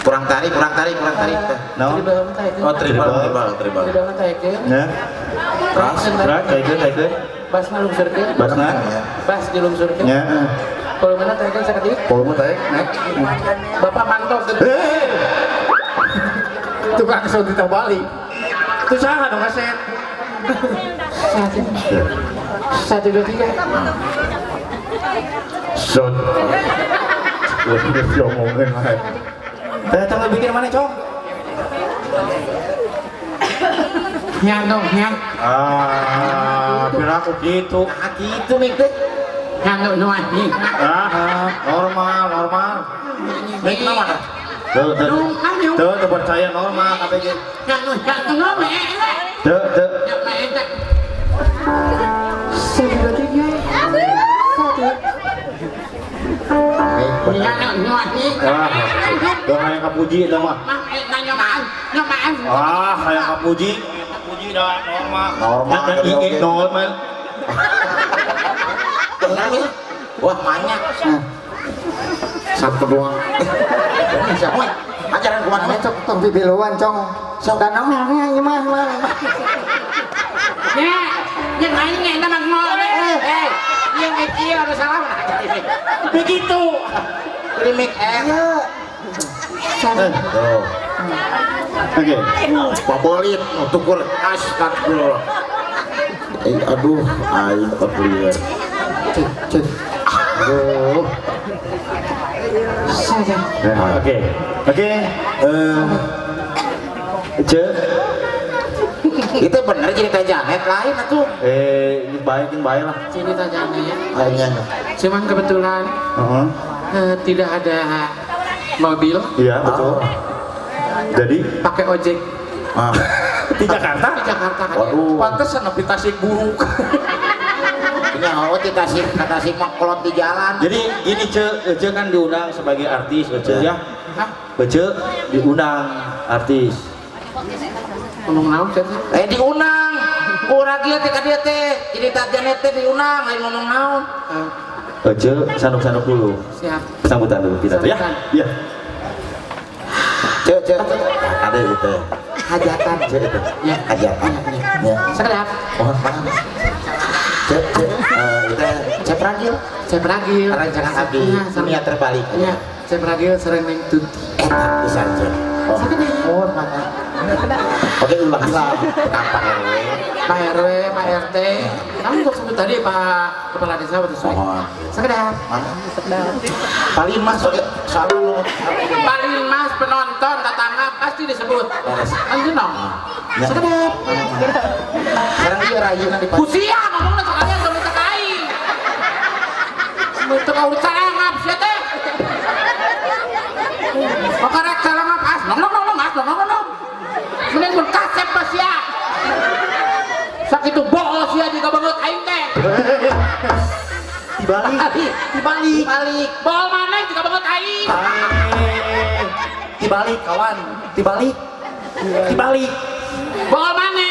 kurang tarik. No. Oh, tribal. Ya. Berat, taikeun. Basna lungsurkeun. Bas dilungsurkeun. Ya. Volumena taikeun sakedik. Volume taik, naik. Bapak mantap. Tukang sound ditambali. Itu saha dong kaset. 1 2 3. Sound. Udah diomongin mah. Datang bikin mana, Cong? Nyandong. Biar aku gitu. Gitu mik teh. Nyandong nuanyi. Normal. Mik mana? Tuh, percaya normal KPG. Nyandong me. Tuh. Nyandong nuanyi. Kayak kapuji itu mah. Nyomaan. Kayak kapuji dah normal. Normal. Wah banyak. Satu doang. Siapa? Ajaran kemana? Cok bibiluan cong. Dan orangnya gimana? Yang lainnya nama ngol. Yang kecil harus salah. Begitu. Remake Oke. Favorit tukur astagfirullah. Aduh, aing favorit. Cek. Aduh. Oke. Itu bener cerita Janet lain atuh. Baik lah. Cerita Janet. Kayaknya. Cuman kebetulan tidak ada mobil. Iya, betul. Jadi pakai ojek. di Jakarta? Di Jakarta. Waduh. Pantesan di Tasik buruk. Ini awet di Tasik makolot di jalan. Jadi gini Ece kan diundang sebagai artis Ece ya. Ece diundang artis. Ngomong naon teh? Diundang. Kurang kieu teh ka dieu teh. Jadi Janet teh diundang, lain ngomong naon. Ece sanduk-sanduk dulu. Siap. Sambutan dulu kita ya. Iya. Cek. Ada itu. Hajatan. Cek itu. Ya. Hajatan. Ya. Sekedap. Mohon maaf. Cek. Itu Cep Ragil. Cep Ragil. Rancangan abdi. Dunia terbalik. Iya. Cep Ragil sering neng tuti. Bisa aja. Mohon maaf. Oke, ulang lagi. Apa RW? Pak RW, Pak RT. Kamu untuk sebut tadi Pak Kepala Desa betul sesuai. Mohon. Sekedap. Paling mas soalnya lu Paling mas penonton tetangga pasti disebut. Lanjut dong. Sekedap. sekarang dia rayuan di Kusia ngomongnya sekalian sama tekain. Itu kau calangap sih teh. Makarek calangap as. Nong. Mending berkasep pas ya. Sakitu boos ya juga banget aing teh. Dibalik. Bol mana juga banget aing. Dibalik kawan. Dibalik. Bol mana?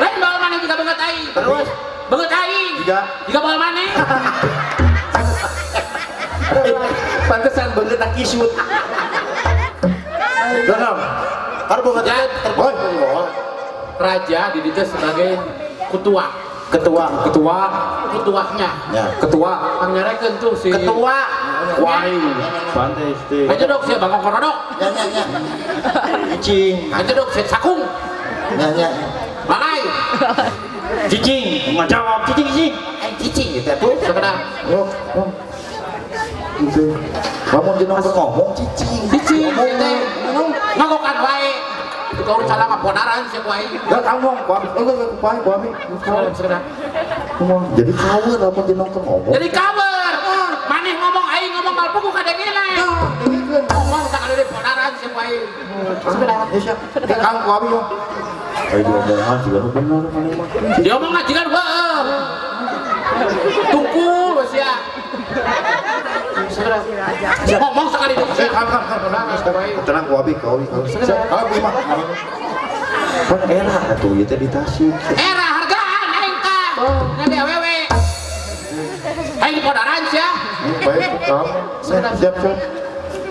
Lain bol mana juga banget aing. Terus Banget aing. Juga bol mana? pantesan banget tak kisut. Donald, harus banget Ya. terbang. Raja dididik sebagai ketuanya. Ketua. Pangerekeun tuh si Ketua. Pantai stay. Aja dok si Bang Korodok. Ya. Cicing. Aja dok si Sakung. Ya. Balai. Cicing. Nggak jawab cicing. Cicing gitu tuh. Sekedar. Kamu jenong ngomong cicing. Cicing. Ngagokan wae. Kau salah ngaponaran si wae. Enggak kamu kuami. Sekedar. Jadi kamu apa jenong ngomong? Jadi kabar. Maneh ngomong aing ngomong malpuku kadengena. Ngomong sakali di ponaran si wae. Sekedar. Kamu kuami yo. Ayo ngomong juga benar mana mah. Dia ngomong ngajikan heeh. Tungkul wes ya. Ngomong sekali dulu. Tenang kuami. Kalau gimana? Kan era atuh ieu teh di Tasik. Era hargaan aing tah. Nya awewe. Aing podaran sia. Baik, kamu. Siap.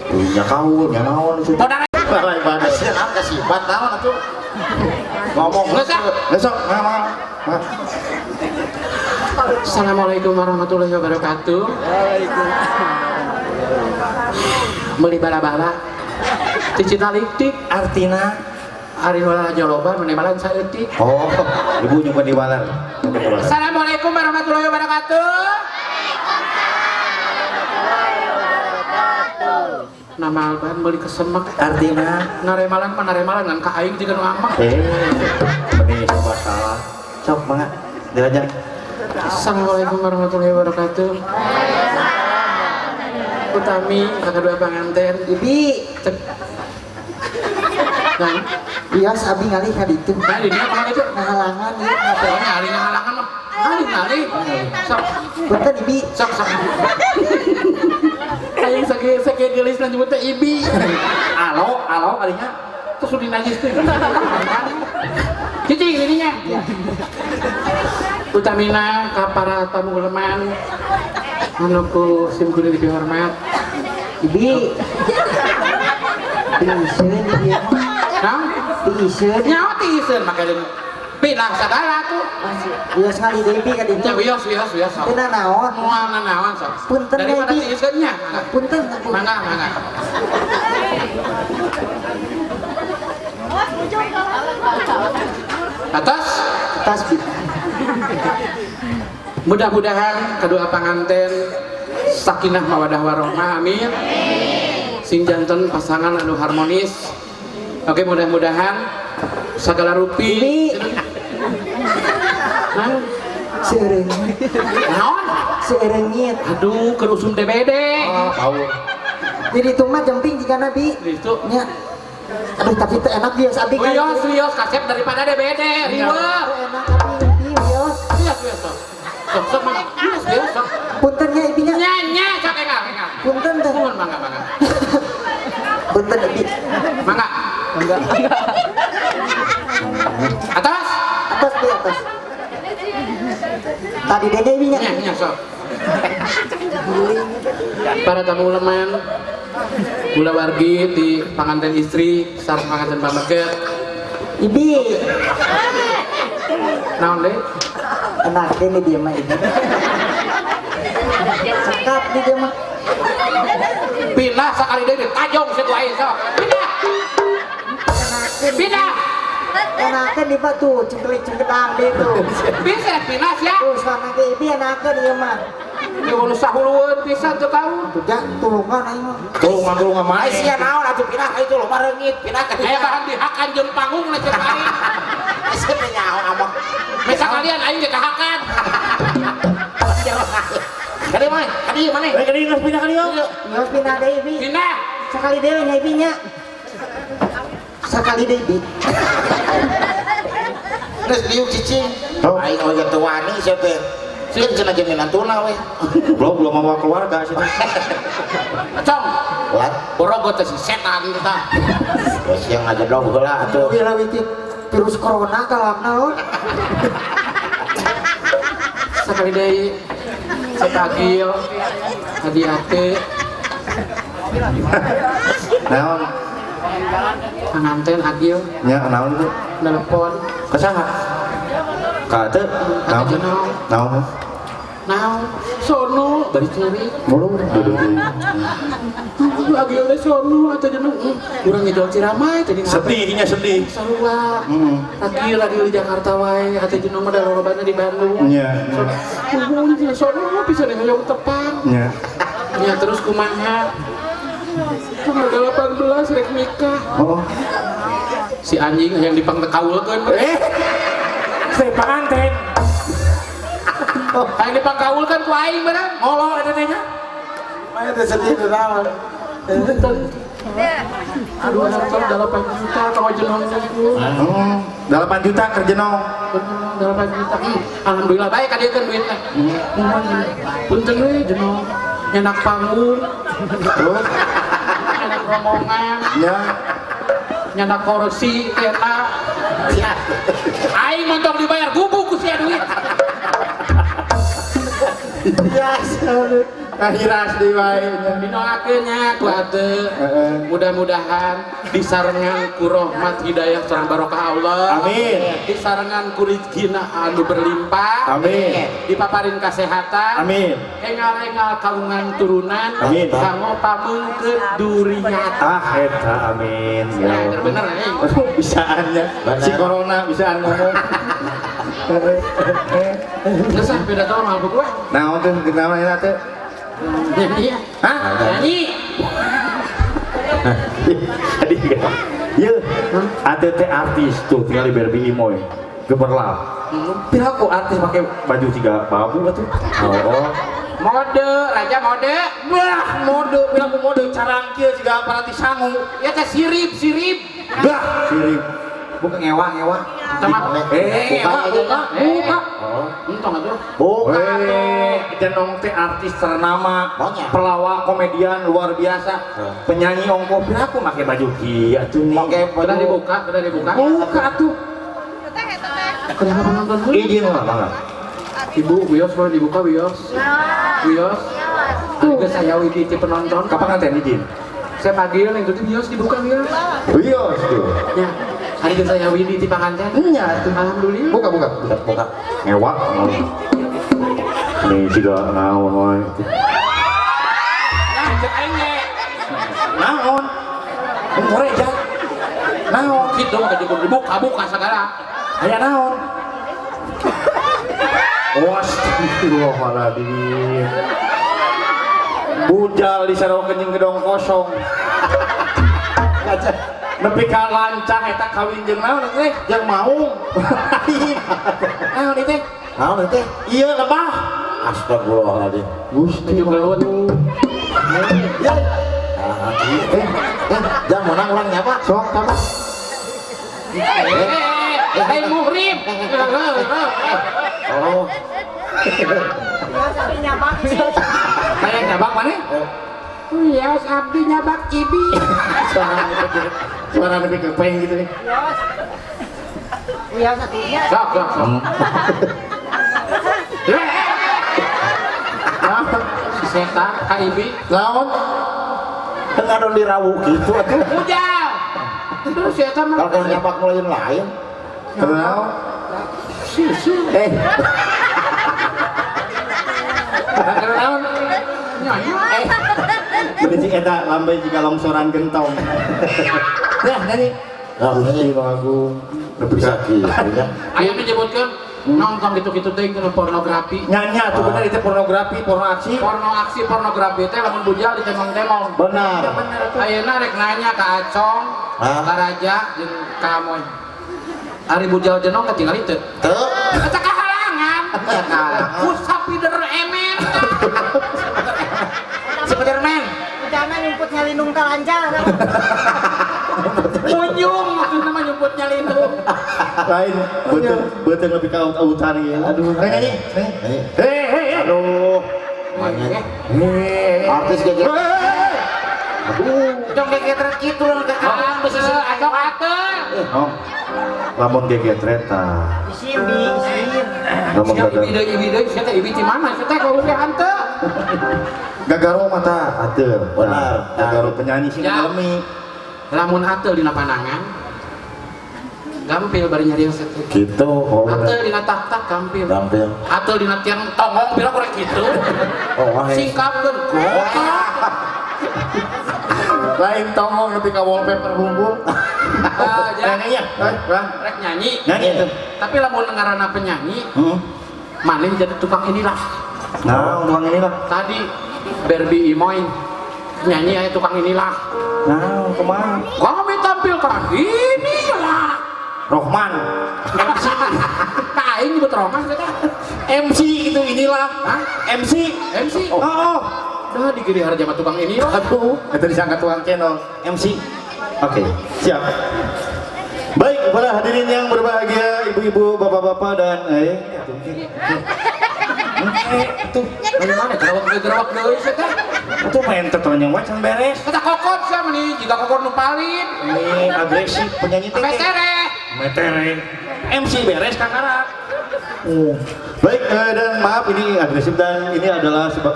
Tuh nya kaul, nya naon itu. Podaran. Balai badan. Siap kasih bat naon atuh. Ngomong besok. Assalamualaikum warahmatullahi wabarakatuh. Meuli bala-bala. Cicita liptik Artina. ari wala joloban menebalan saeutik. Oh, ibu nyumpun di walar. Assalamualaikum warahmatullahi wabarakatuh. Nama alban meuli kesemek. Artina. Naremalan ngan ka aing jiga nu amak. Ini coba salah. Sok banget. Diajar. Assalamualaikum warahmatullahi wabarakatuh. Utami kakadua panganten. Ibi Cek. Nah, bias abi ngalih ka ditu. nah di dia apa itu? Ngahalangan ieu Oh, nyari ngahalangan mah. Ngali. Sok. punten Ibi. Sok. Aing sage geulis na nyebut teh ibi. Alo kalinya. Terus udah najis tuh. Cicing ininya. Utamina ka para tamu leman anu ku sim kudu dihormat. Ibi. Diiseun ieu mah. Nah, Diiseun. nyawa tiiseun make pindah sagala tuh. Bias ngalih deui Ibi ka ditu. Nya wios. Teu naon. Moal naon sok. Punten Daripada Ibi. tiiseunnya. Punten. Mangga. Atas Tas Bi. mudah-mudahan kedua panganten sakinah mawadah warohmah amin. Sing janten pasangan anu harmonis. Oke, mudah-mudahan segala rupi. Nah, Seureung. naon? Seureungit. Aduh, kerusum DBD. Oh, tahu. Jadi itu mah jemping jika Nabi. Itu. Nya. Aduh tapi teu enak bias abi kan. Wios kasep daripada DBD. Riweuh. Teu enak abi Ibi bios. Wios. Sok mah. Wios. Punten nya Ibi nya. Nya sok enggak. Punten teh. Nuhun mangga. Punten Ibi. Mangga. Atas. Atas Bi atas. Tadi dede Ibi nya. Nya sok. Para tamu leman, gula wargi di panganten istri, sareng panganten pameket. Ibi. Naon deh? Enak deh nih dia mah Ibi. Cekap nih dia mah. Pindah sekali deh tajong si tuai sok. Pindah. Enakan di batu cengkelik-cengkedang deh tuh. Bisa pindah ya. Tuh sana ke Ibi enakan dia mah. Di ulu sahuluan pisan teu tahu. Tuh jak tulungan aing mah. Tulungan mah. Ai sia naon atuh pindah ka itu lo mareungit pindah ka Aya bahan dihakan jeung panggung na ceuk aing. Sia teh nyaho amok. Mesa kalian aing ge kahakan. Kadi mah, kadi mana? Kali geus pindah kali yuk. Bios pindah deh Ibi. Pindah. Sekali deh nya Ibi nya. Sekali deh Ibi. Geus liuk cicing. Oh. Aing oge teu wani sia teh. Sieun cenah jaminantuna we. Belum mau keluarga sih. Cong. What? Borogot teh si setan tah. Wes yang ngajedog heula atuh. Bila witik virus corona kalakna lo. Sekali deui setagil hadiate Naon? panganten agil Nya naon itu? telepon Kesaha? Ka teu? Naon? Naon? naon sono bari curi Mulu duduh. agil teh sono atuh jeung urang ngidol Ciramai tadi Sedihnya sedih. sarua agil di Jakarta wae atuh jeung mah lolobana di Bandung Nya. sono bisa hoyong tepang Nya. ya terus kumaha tanggal 18 rek nikah Oh. si anjing yang dipangkaulkeun Saya panganten. yang dipangkaulkeun ku aing bener ngolo eta teh nya Maya teh sedih teh naon? aduh nonton 8 juta kalau jenong itu 8 juta kerja nong. 8 juta alhamdulillah baik ka dieu duit teh punten we jenong nyenak panggung Terus nyenak rombongan ya nyenak kursi eta Aing montok dibayar gubuk ku sia duit. Ya, salut. Akhiras di wae. Dinoakeun nya ku ate. Mudah-mudahan disarengan ku rahmat hidayah sareng barokah Allah. Amin. Disarengan ku rezekina anu berlimpah. Amin. Dipaparin kesehatan. Amin. Engal-engal kagungan turunan. Amin. Kanggo pamengkeun duriat. Ah, eta amin. Ya, bener nih. Bisaannya. Si corona bisaan ngomong. Terus beda tahun mabuk gua. Nah, untuk namanya teh. Nyanyi ya? Hah? Nyanyi. Tadi kan. Ye, ada teh artis tuh tinggal di Barbie Imoy. Gemerlap. Piraku artis pakai baju tiga babu atuh. Oh. Mode, raja mode. Bah, mode, piraku mode carang kieu siga aparati sangu. Ya teh sirip. Bah, sirip. Bukan ngewa. Sama. Buka. Oh. Entong atuh. Bukan tuh. Jenong teh artis ternama, pelawak komedian luar biasa, penyanyi ongkoh piraku make baju kieu atuh nih. Udah dibuka. Buka atuh. Kenapa penonton dulu? Izin lah, Bang. Ibu, wios mau dibuka wios. Tuh, saya widi ti penonton. Kapan nanti izin? Saya panggil yang itu wios dibuka wios. Wios tuh. Ya, hari itu saya widi ti panganten. Iya tuh. Alhamdulillah. Buka. Ngewa. Ini juga naon wae. Nah, cek aing ge. Naon? Ngoreja. Naon? Kitu mah dibuka segala. Aya naon? Astagfirullahaladzim. Bujal disarokeun jeung gedong kosong. Nepi ka lancang eta kawin jeung naon teh? Jeung maung. Naon teh? Naon teh? Ieu lebah. Astagfirullahaladzim. Gusti Gelut. Jangan menang orang nyapa. Sok apa? Muhrim. Oh. Kayak nyabak mana? Wios abdi nyabak cibi. Suara lebih kepeng gitu nih. Iya satunya. Sok. Si setan, KIB. Lawan. Tengah dong dirawuk gitu atuh. Bujal. Terus setan mah. Kalau nyabak mulai lain. Kenal? Naon? Nyanyi. Beri si eta lambai jika longsoran gentong. Nah, nyanyi. Gusti Agung. Lebih sakit. Ayo menyebutkan nonton gitu-gitu teh ke pornografi. Nyanyi tuh bener itu pornografi, porno aksi. Pornografi teh lamun bujal ditemong-temong. Benar. Ayeuna rek nanya ka Acong, ka Raja jeung ka Moy. Ari bujal jenong ketinggal itu. Teu. Eta kahalangan. Ku sapider emen. Spiderman. Jangan nyumput ngalindung ka lancar. Munyung maksudna mah nyumputnya lindung. Lain betul lebih kau autan ya. Aduh. Nyanyi. Aduh. Artis gede. Jong gegetret kitu lah kekalan besi Acong atuh. Oh. Lamun gegetret tah. Isim. Lamun Siap gagal. ide saya teh ibi di mana? Saya teh kalau udah hanteu. Gagaro mata ateur. Benar. Gagaro penyanyi sing Ya. alami. Lamun atel dina panangan gampil bari nyarios teh. Gitu. Oh. Atel dina tak gampil. Gampil. Atel dina tiang tongong pira kurang kitu. Oh, wah. Singkapkeun kok. Lain tongong lebih ka wallpaper bumbu. Nyanyi ya. Rek nyanyi. Nyanyi itu. Tapi lamun ngaranna penyanyi, maneh jadi tukang inilah. Nah, tukang inilah. Tadi Barbie Imoy nyanyi aya tukang inilah. Nah, kemana? Kami tampilkan inilah. Rohman. MC. Nah, ini betul Rohman kata. MC itu inilah. Hah? MC. Oh. Dah digiri harja mah tukang inilah. Aduh, itu disangka tukang channel MC. Oke, siap. Baik, para hadirin yang berbahagia, ibu-ibu, bapak-bapak dan Tuh, bagaimana gerawak deui sih teh? itu main teton yang wacan beres. Kata kokot sama nih, jika kokot nu palit. Ini agresif penyanyi teh. Petere. metereng MC beres kakara. Oh. Baik, dan maaf ini agresif dan ini adalah sebab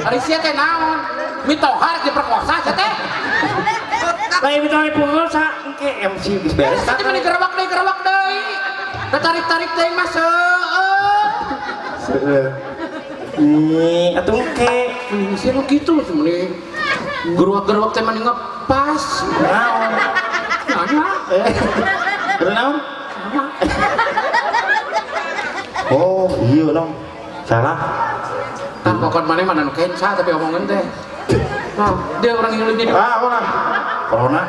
Alicia teh naon? Mitohar diperkosa teh. lain mitohar diperkosa engke MC geus beres. Tadi meni gerawak deui. Da tarik-tarik deui mah Atuh engke sih lo gitu sebenarnya geruak-geruak teh mending ngepas naon? nanya Naon? Oh, iya dong. Salah. tah pokok mana nu kensa tapi omongan teh nah dia orang yang lebih Corona. Corona.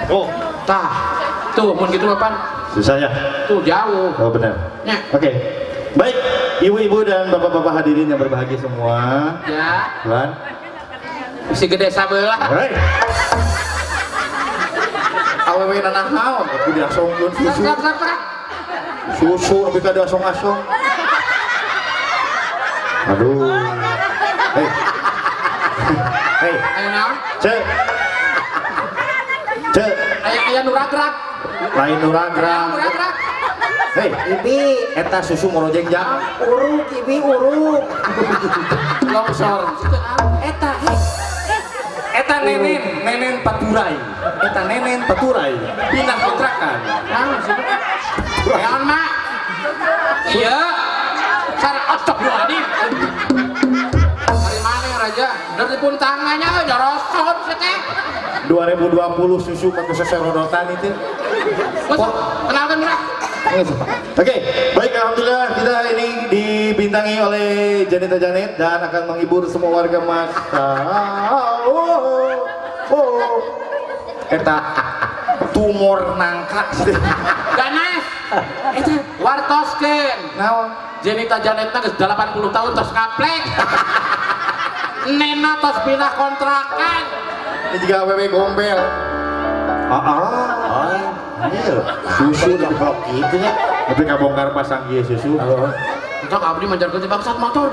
Oh, tah tuh mun gitu apaan susah ya. tuh jauh Oh, benar. nya Oke. Baik, ibu-ibu dan bapak-bapak hadirin yang berbahagia semua. ya Pelan. si gede sabelah Hei. Awewe nanah naon? Aku diasongkeun susu. Susu tapi kada asong-asong. Aduh. Hei. Hei, ayo naon Cek. Cek, aya nu ragrak lain uragrang. Hei, Ibi, eta susu morojeng jang. uruk, Ibi, uruk. longsor Eta, Eta nenen paturai. Eta nenen paturai. Pindah kontrakan. naon sih naon mak iya sareng astagfirullahaladzim dari mana raja dari pun tangannya jorosot sih teh 2020 susu pakai seserodotan itu. masuk kenalkan bro Oke, baik, alhamdulillah kita ini dibintangi oleh Janeta Janet dan akan menghibur semua warga masa. Eta tumor nangka. ganas itu wartosken Naon? Janeta Janetna geus 80 tahun terus ngaplek Nena tos pindah kontrakan Ini juga wewe gombel. Iya. Susu diblok gitu ya. Tapi kabongkar pasang ieu susu. Cok abdi manjarkeun teh bangsat motor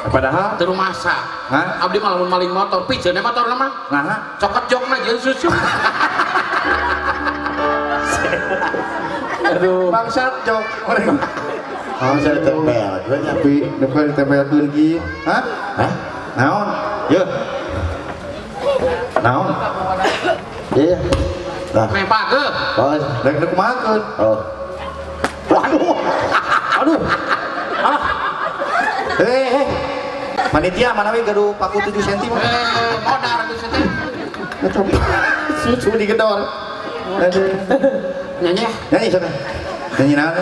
Padahal teu masak. Hah? Abdi mah lamun maling motor, pijeun motor mah. nah, Cokot jokna jeung susu. aduh. Bangsat jok. Oh, saya ditempel. Tapi depan ditempelkeun kieu. Hah? Naon? Yeuh. Naon? Iya. Nah, Mepak ge. oh, rek kumahakeun. Oh. Waduh. Aduh. Alah. Heh. Panitia mana we gaduh paku 7 cm. Modar geus teh. Susu digedor. Aduh. Nyanyi. Nyanyi sana. Nyanyi naon?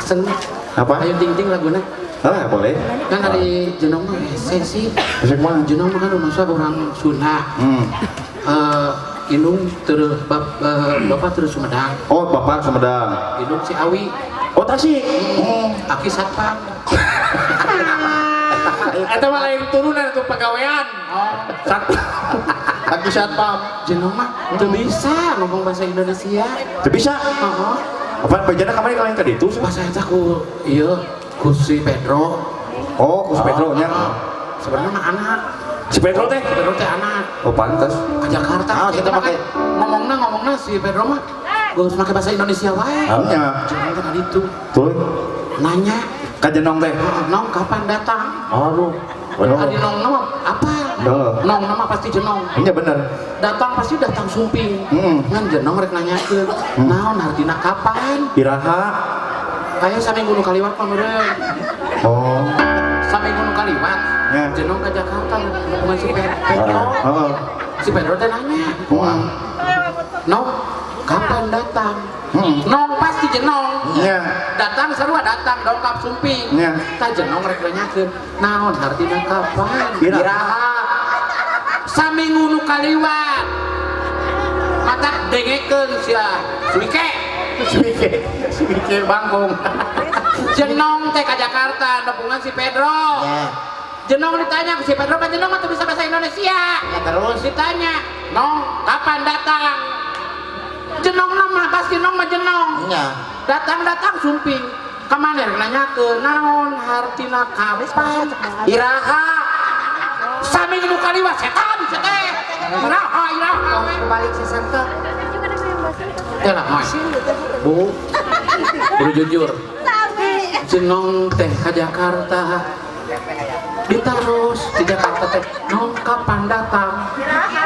Sen Apa? ayo ding laguna. Ah, boleh. Kan dari Jenong mah sesi. Besok mana? Jenong mah kan rumah orang Sunda. Indung terus bapak terus Sumedang. Oh, Bapak Sumedang. Indung si Awi. Oh, Tasik. Aki Satpam. Eta mah lain turunan itu pegawaian. Aki Satpam. Jenong mah teu bisa ngomong bahasa Indonesia. Teu bisa. Heeh. Apa bejana kemarin kalian ke ditu? Bahasa eta ku ieu ku si Pedro. Oh, kus Pedro nya. Sebenarnya mah anak. Si Pedro teh. Pedro teh anak. Oh, pantas. Ke Jakarta. Kita pakai ngomongna si Pedro mah geus make bahasa Indonesia wae. nya. Jenong teh ditu. Tuh. Nanya, Kajenong teh. "Nong kapan datang?" Aduh. Adi nong nama apa? Duh. Nong nama pasti jenong. Iya bener. Datang pasti datang sumping. Ngan jenong rek nanyakeun, "Naon artina kapan?" Iraha. Aya saminggu nu kaliwat mah meureun. Oh. Saminggu nu kaliwat. Ya. Jenong ka Jakarta hubungan si Pedro. Oh. Si Pedro teh nanya, "Nong, kapan datang?" Nong pasti jenong. Iya. Datang sarua datang dongkap sumping. Iya. Tah jenong rek nanyakeun, "Naon artina kapan?" Iraha. Saminggu nu kaliwat. Mata dengekeun sia Suike. Suike Bangkong. Jenong teh ka Jakarta nepungan si Pedro. Jenong ditanya ke si Pedro, kan jenong mah teu bisa bahasa Indonesia. Terus ditanya, "Nong, kapan datang?" Jenong nama pasti nong mah jenong. Datang sumping. Kamane rek nanyakeun, "Naon hartina kapan?" Iraha. Saminggu nu kaliwat setan teh. iraha we. Balik sesangka. Teh lah, Moy. Bu, kudu jujur. Jenong teh ka Jakarta. Ditaros di Jakarta teh nong kapan datang?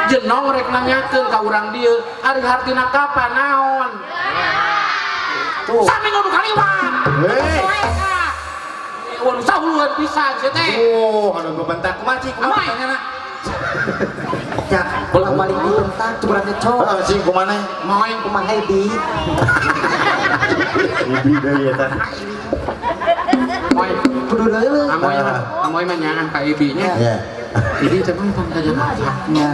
Jenong rek nanyakeun ka urang dieu, ari hartina kapan naon? Sami ngomong kaliwat. Wan sahuluan pisan sia teh. Anu bebentak kumaha cing? Moy nya. Ya, bolak balik dibentak cebrane cok. Cing kumaha? Moy Kumaha Hebi? Ibi deui eta. Moy Kudu deuleuh. amoy mah nyangan ka ibi nya. Ya. Ibi teh mah pan ka Jakarta. Ya.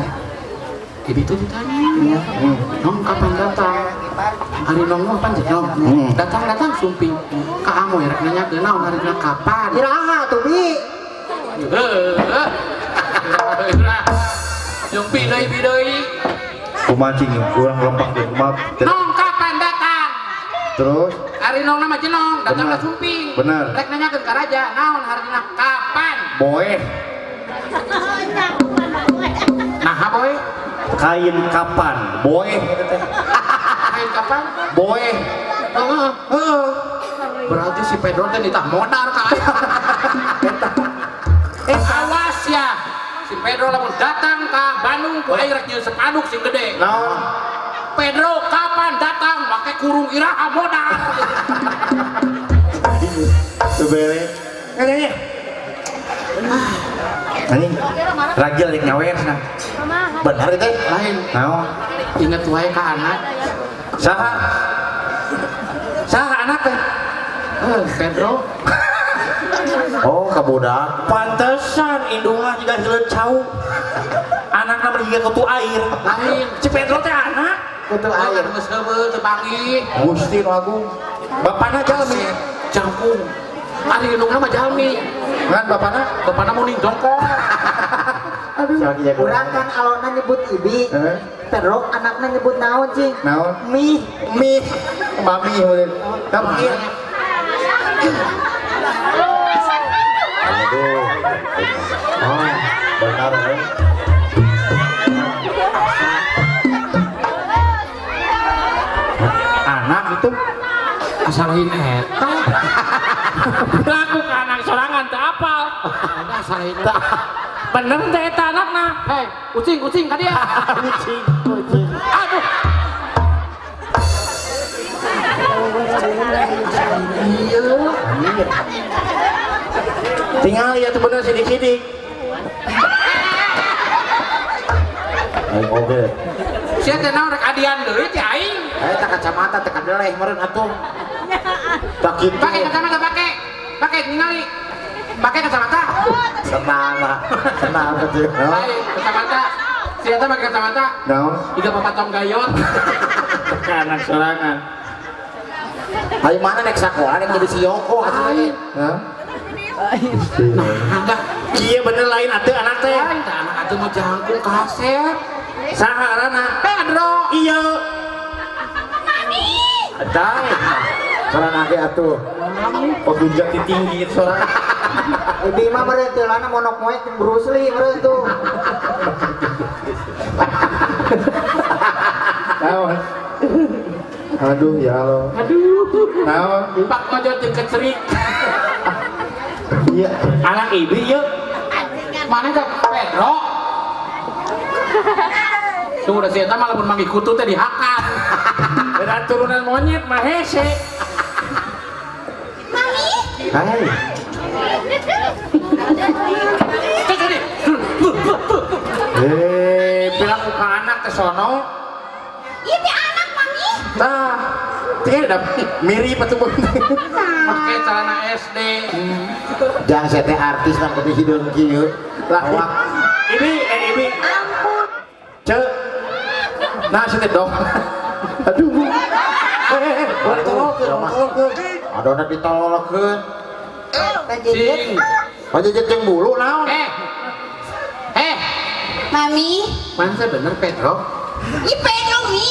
Ibi tuh ditanya. Ya. Nong kapan datang? Hari nong mah pan jenong. Datang sumping. Ka amoy rek nanyakeun naon harina kapan? Iraha tuh Bi. Yung bidoy. Kumaha cing kurang lempeng teh kumaha? Nong kapan datang? Terus Hari nong nama jenong, datang Bener. lah sumping. Bener. Rek nanyakeun ka raja, naon harina kapan? boe Nah, boy. kain kapan? Boe Kain kapan? boe. Heeh. Berarti si Pedro teh ditah modar ka. Awas ya. Si Pedro lamun datang ke Bandung ku aing rek nyieun sepaduk sing gede. Naon? Pedro kapan datang make kurung iraha modar. Sebere. Katanya. Anjing. Ragil rek nyawer nah. Benar itu? Lain. Naon? Ingat wae ka anak. Saha? Saha anak teh? Pedro. Oh, kabudak. Pantesan indungna juga jelecau. Anakna mah jiga kutu air. Lain. Si Pedro teh anak. Kudu Air air. geus heubeul teu panggih. Gusti nu agung. Bapana jalmi. Jangkung. Ari indungna mah jalmi. Ngan bapana? Bapana mau ning jongkol. Sakit ya Urang kan alona nyebut Ibi. Pedro anaknya nyebut naon cing? Naon? Mi. Mi. Mami meureun. Kapanggil. Aduh. Oh, benar eh. Anak itu Asalahin eta. Laku ka anak sorangan teu apal. Asalahin eta. Bener teh eta anakna. Hei, kucing ka dia. kucing. Aduh. Iya. Tinggal ya tuh bener sidik-sidik. Oke. Sia teh naon rek adian deui teh aing. Eta kacamata teh kadeleh meureun atuh. Tak kitu. Pakai kacamata pakai ningali. Pakai kacamata. Senang lah. Senang atuh. Lain kacamata. Sia teh pakai kacamata. Naon? Tiga papatong gayot. Ke anak sorangan. Ayo mana nek sakola nek jadi si Yoko atuh Lain. Hah? Nah, enggak. Iya bener lain atuh anak teh. Lain teh anak atuh mah jangkung kaset. Saha aranna? Pedro. Iya. Dai. Sorangan ge atuh. Pegujak tinggi sorangan. Ibi mah meureun teh lana monok moek jeung Bruce Lee meureun tuh. Naon? Aduh ya Allah. Aduh. Naon? Pak Mojo jeung kecerik. Iya, anak ibu yuk. Mana ke Pedro? Tuh udah siapa malah pun manggil kutu teh dihakat. Berat turunan monyet mah hese. Hai. Bilang muka anak ke sono. Itu anak mami. Tah, teh udah mirip atuh beun. Pakai celana SD. Jang saya teh artis kan kudu hideung kieu. Lah awak Ibi. Cek. Nah, si teh dong. Aduh. Tolongkeun. adona ditolongkeun. Cing. Pajejet jeung bulu naon? Mami, Mana saya bener Pedro? ini Pedro mi.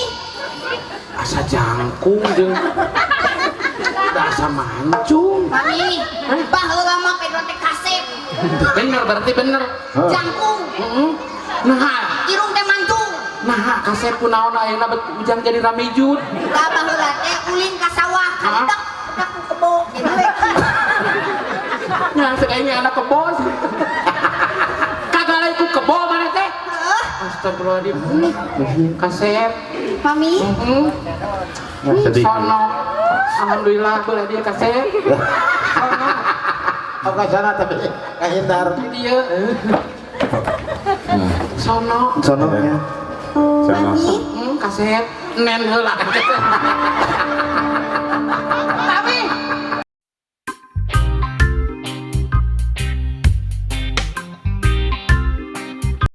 Asa jangkung jeung asa mancung. Mami, baheula mah Pedro teh kasep. Bener berarti bener. Jangkung, Nah, irung teh mancung. Nah, kasep kunaon ayeuna ujang jadi ramijut. Ka baheula teh ulin ka sawah ka Hah? dak ku kebo. Yang sekayaknya anak kebo. Kagak lain ku kebo mana teh? Heuh, Astagfirullahaladzim. Kasep. Mami. Sedih. Sono. Alhamdulillah boleh dia kasep. Oke sana tapi kahindar. Dia. Sono. Sono ya. Sono. Mami. Kasep. Nen heula.